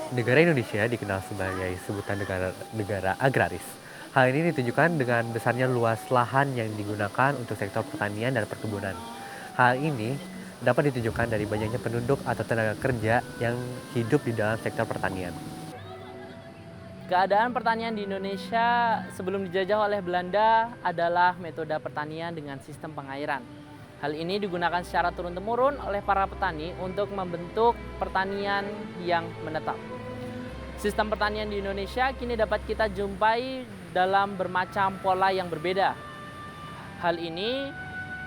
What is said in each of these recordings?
Negara Indonesia dikenal sebagai sebutan negara agraris. Hal ini ditunjukkan dengan besarnya luas lahan yang digunakan untuk sektor pertanian dan perkebunan. Hal ini dapat ditunjukkan dari banyaknya penduduk atau tenaga kerja yang hidup di dalam sektor pertanian. Keadaan pertanian di Indonesia sebelum dijajah oleh Belanda adalah metode pertanian dengan sistem pengairan. Hal ini digunakan secara turun-temurun oleh para petani untuk membentuk pertanian yang menetap. Sistem pertanian di Indonesia kini dapat kita jumpai dalam bermacam pola yang berbeda. Hal ini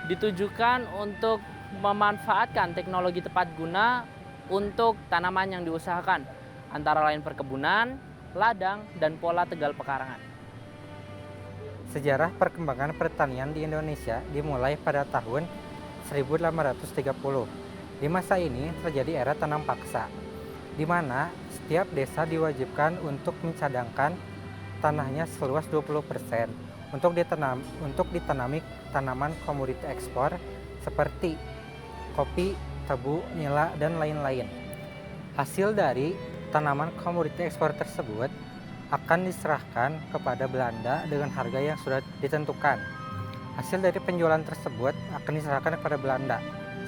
ditujukan untuk memanfaatkan teknologi tepat guna untuk tanaman yang diusahakan, antara lain perkebunan, ladang, dan pola tegal pekarangan. Sejarah perkembangan pertanian di Indonesia dimulai pada tahun 1830. Di masa ini terjadi era tanam paksa, di mana setiap desa diwajibkan untuk mencadangkan tanahnya seluas 20% untuk ditanami tanaman komoditi ekspor seperti kopi, tebu, nila, dan lain-lain. Hasil dari tanaman komoditi ekspor tersebut akan diserahkan kepada Belanda dengan harga yang sudah ditentukan. Hasil dari penjualan tersebut akan diserahkan kepada Belanda.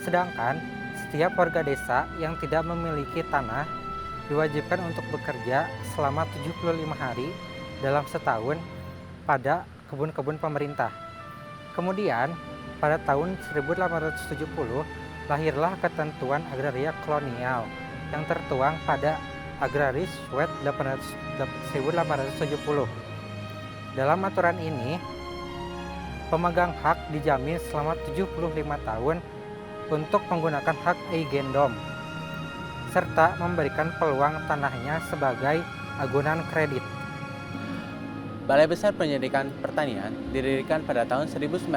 Sedangkan setiap warga desa yang tidak memiliki tanah diwajibkan untuk bekerja selama 75 hari dalam setahun pada kebun-kebun pemerintah. Kemudian, pada tahun 1870, lahirlah ketentuan agraria kolonial yang tertuang pada Agraris Suet 1870. Dalam aturan ini, pemegang hak dijamin selama 75 tahun untuk menggunakan hak eigendom, serta memberikan peluang tanahnya sebagai agunan kredit. Balai Besar Penyelidikan Pertanian didirikan pada tahun 1918.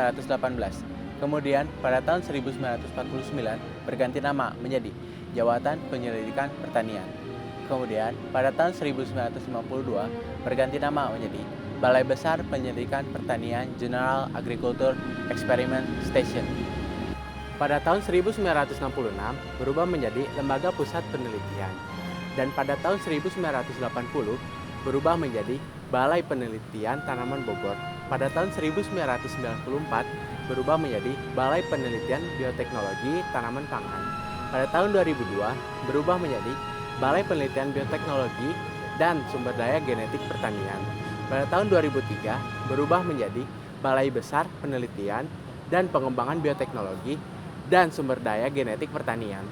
Kemudian pada tahun 1949 berganti nama menjadi Jabatan Penyelidikan Pertanian. Kemudian pada tahun 1952 berganti nama menjadi Balai Besar Penyelidikan Pertanian General Agriculture Experiment Station. Pada tahun 1966 berubah menjadi Lembaga Pusat Penelitian. Dan pada tahun 1980 berubah menjadi Balai Penelitian Tanaman Bogor. Pada tahun 1994 berubah menjadi Balai Penelitian Bioteknologi Tanaman Pangan. Pada tahun 2002 berubah menjadi Balai Penelitian Bioteknologi dan Sumber Daya Genetik Pertanian. Pada tahun 2003 berubah menjadi Balai Besar Penelitian dan Pengembangan Bioteknologi dan Sumber Daya Genetik Pertanian.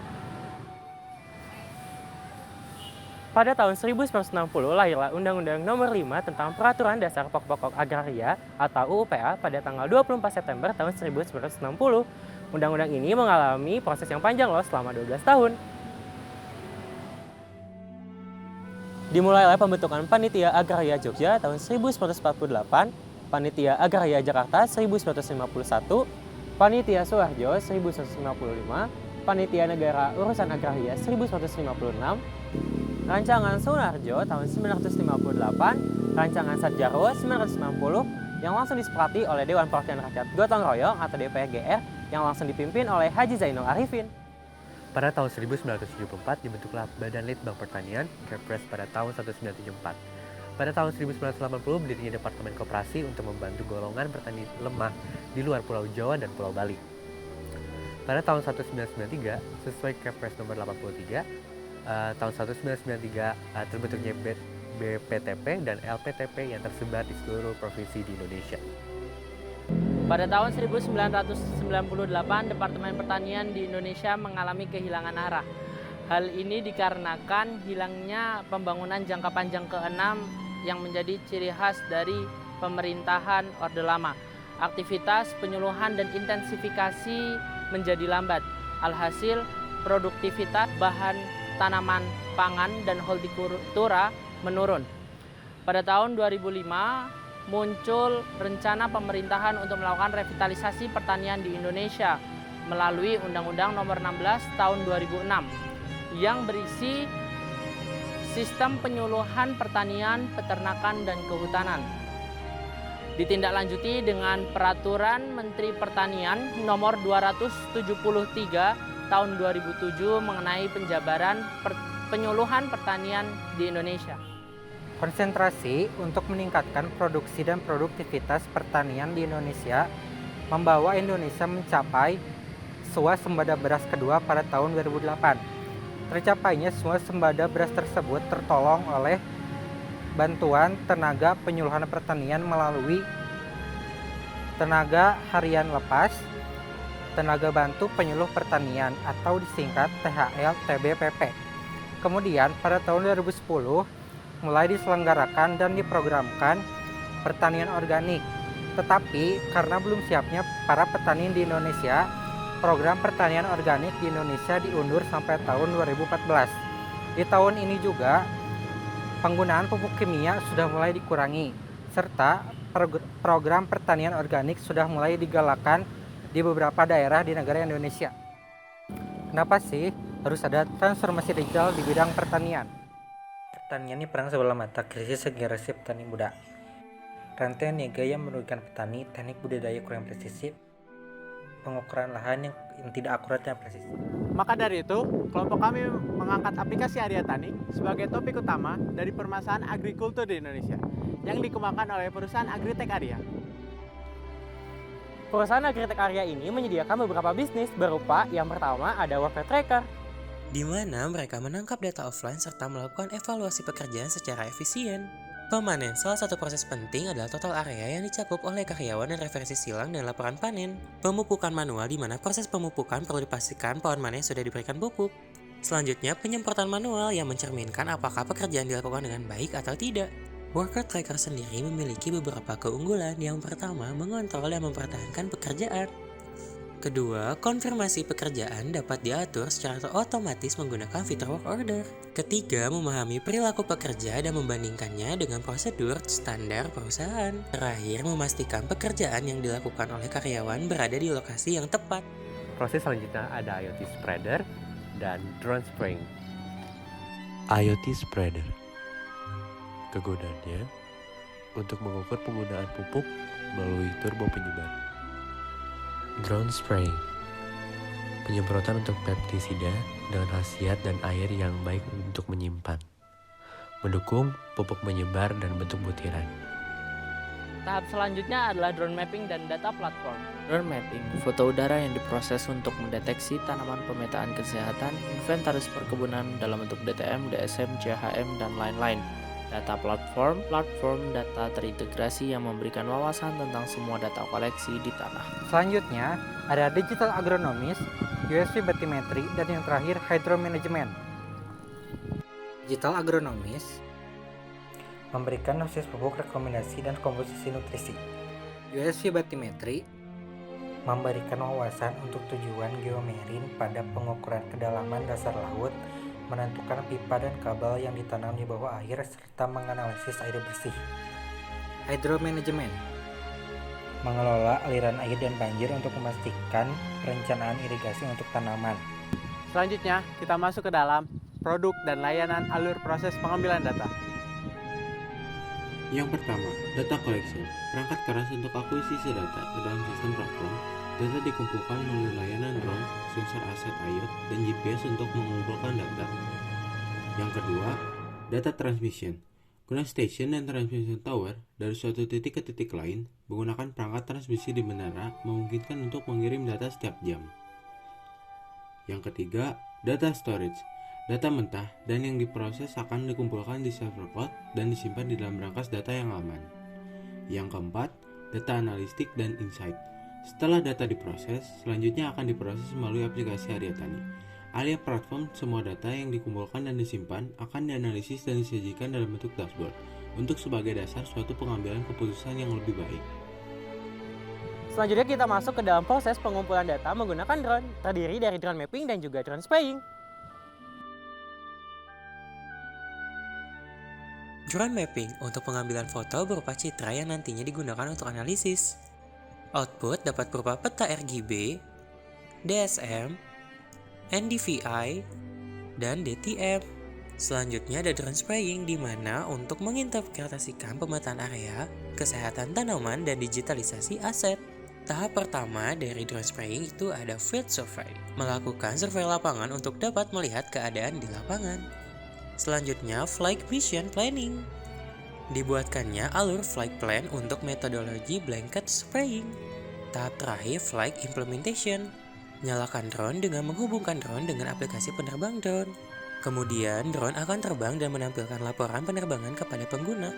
Pada tahun 1960 lahirlah Undang-Undang Nomor 5 tentang Peraturan Dasar Pokok-Pokok Agraria atau UUPA pada tanggal 24 September tahun 1960. Undang-undang ini mengalami proses yang panjang loh selama 12 tahun. Dimulai oleh pembentukan Panitia Agraria Jogja tahun 1948, Panitia Agraria Jakarta 1951, Panitia Suharjo 1955, Panitia Negara Urusan Agraria 1956, Rancangan Sunarjo tahun 1958, Rancangan Satjarwo 1960 yang langsung disepakati oleh Dewan Perwakilan Rakyat Gotong Royong atau DPRGR yang langsung dipimpin oleh Haji Zainul Arifin. Pada tahun 1974 dibentuklah Badan Litbang Pertanian, Kepres pada tahun 1974. Pada tahun 1980 berdirinya Departemen Koperasi untuk membantu golongan petani lemah di luar Pulau Jawa dan Pulau Bali. Pada tahun 1993, sesuai Kepres nomor 83, tahun 1993 terbentuknya BPTP dan LPTP yang tersebar di seluruh provinsi di Indonesia. Pada tahun 1998, Departemen Pertanian di Indonesia mengalami kehilangan arah. Hal ini dikarenakan hilangnya pembangunan jangka panjang ke-6 yang menjadi ciri khas dari pemerintahan Orde Lama. Aktivitas penyuluhan dan intensifikasi menjadi lambat. Alhasil, produktivitas bahan tanaman pangan dan hortikultura menurun. Pada tahun 2005, muncul rencana pemerintahan untuk melakukan revitalisasi pertanian di Indonesia melalui Undang-Undang Nomor 16 Tahun 2006 yang berisi sistem penyuluhan pertanian, peternakan, dan kehutanan. Ditindaklanjuti dengan Peraturan Menteri Pertanian Nomor 273 Tahun 2007 mengenai penjabaran penyuluhan pertanian di Indonesia. Konsentrasi untuk meningkatkan produksi dan produktivitas pertanian di Indonesia membawa Indonesia mencapai swasembada beras kedua pada tahun 2008. Tercapainya swasembada beras tersebut tertolong oleh bantuan tenaga penyuluhan pertanian melalui tenaga harian lepas, tenaga bantu penyuluh pertanian atau disingkat THL-TBPP. Kemudian pada tahun 2010 mulai diselenggarakan dan diprogramkan pertanian organik. Tetapi karena belum siapnya para petani di Indonesia, program pertanian organik di Indonesia diundur sampai tahun 2014. Di tahun ini juga penggunaan pupuk kimia sudah mulai dikurangi, serta program pertanian organik sudah mulai digalakkan di beberapa daerah di negara Indonesia. Kenapa sih harus ada transformasi digital di bidang pertanian? Pertanian ini perang sebelah mata krisis generasi petani muda. Rantai niaga yang merugikan petani, teknik budidaya kurang presisi, pengukuran lahan yang tidak akurat dan presisi. Maka dari itu, kelompok kami mengangkat aplikasi Arya Tani sebagai topik utama dari permasalahan agrikultur di Indonesia yang dikembangkan oleh perusahaan Agritech Arya. Perusahaan Agritech Arya ini menyediakan beberapa bisnis berupa yang pertama ada Workfare Tracker, di mana mereka menangkap data offline serta melakukan evaluasi pekerjaan secara efisien. Pemanen, salah satu proses penting adalah total area yang dicakup oleh karyawan dan referensi silang dan laporan panen. Pemupukan manual, di mana proses pemupukan perlu dipastikan pohon manen sudah diberikan pupuk. Selanjutnya, penyemprotan manual yang mencerminkan apakah pekerjaan dilakukan dengan baik atau tidak. Worker Tracker sendiri memiliki beberapa keunggulan. Yang pertama, mengontrol dan mempertahankan pekerjaan. Kedua, konfirmasi pekerjaan dapat diatur secara otomatis menggunakan fitur work order. Ketiga, memahami perilaku pekerja dan membandingkannya dengan prosedur standar perusahaan. Terakhir, memastikan pekerjaan yang dilakukan oleh karyawan berada di lokasi yang tepat. Proses selanjutnya ada IoT spreader dan drone spraying. IoT spreader. Kegunaannya untuk mengukur penggunaan pupuk melalui turbo penyebar. Drone spraying. Penyemprotan untuk pestisida dengan khasiat dan air yang baik untuk menyimpan. Mendukung pupuk menyebar dan bentuk butiran. Tahap selanjutnya adalah drone mapping dan data platform. Drone mapping, foto udara yang diproses untuk mendeteksi tanaman, pemetaan kesehatan, inventaris perkebunan dalam bentuk DTM, DSM, CHM, dan lain-lain. Data platform data terintegrasi yang memberikan wawasan tentang semua data koleksi di tanah. Selanjutnya ada digital agronomis, USV batimetri, dan yang terakhir hydro management. Digital agronomis memberikan dosis pupuk, rekomendasi, dan komposisi nutrisi. USV batimetri memberikan wawasan untuk tujuan geomerin pada pengukuran kedalaman dasar laut, menentukan pipa dan kabel yang ditanam di bawah air, serta menganalisis air bersih. Hydro management mengelola aliran air dan banjir untuk memastikan perencanaan irigasi untuk tanaman. Selanjutnya, kita masuk ke dalam produk dan layanan alur proses pengambilan data. Yang pertama, data collection. Perangkat keras untuk akuisisi data ke dalam sistem platform. Data dikumpulkan melalui layanan drone, sensor aset IoT, dan GPS untuk mengumpulkan data. Yang kedua, data transmission. Ground station dan transmission tower dari suatu titik ke titik lain menggunakan perangkat transmisi di menara memungkinkan untuk mengirim data setiap jam. Yang ketiga, data storage. Data mentah dan yang diproses akan dikumpulkan di server cloud dan disimpan di dalam brankas data yang aman. Yang keempat, data analistik dan insight. Setelah data diproses, selanjutnya akan diproses melalui aplikasi Arya Tani. Arya platform, semua data yang dikumpulkan dan disimpan akan dianalisis dan disajikan dalam bentuk dashboard untuk sebagai dasar suatu pengambilan keputusan yang lebih baik. Selanjutnya kita masuk ke dalam proses pengumpulan data menggunakan drone, terdiri dari drone mapping dan juga drone spraying. Drone mapping untuk pengambilan foto berupa citra yang nantinya digunakan untuk analisis. Output dapat berupa peta RGB, DSM, NDVI, dan DTM. Selanjutnya ada drone spraying di mana untuk menginterpretasikan pemetaan area, kesehatan tanaman, dan digitalisasi aset. Tahap pertama dari drone spraying itu ada field survey, melakukan survei lapangan untuk dapat melihat keadaan di lapangan. Selanjutnya, Flight Mission Planning. Dibuatkannya alur flight plan untuk metodologi blanket spraying. Tahap terakhir, Flight Implementation. Nyalakan drone dengan menghubungkan drone dengan aplikasi penerbang drone. Kemudian, drone akan terbang dan menampilkan laporan penerbangan kepada pengguna.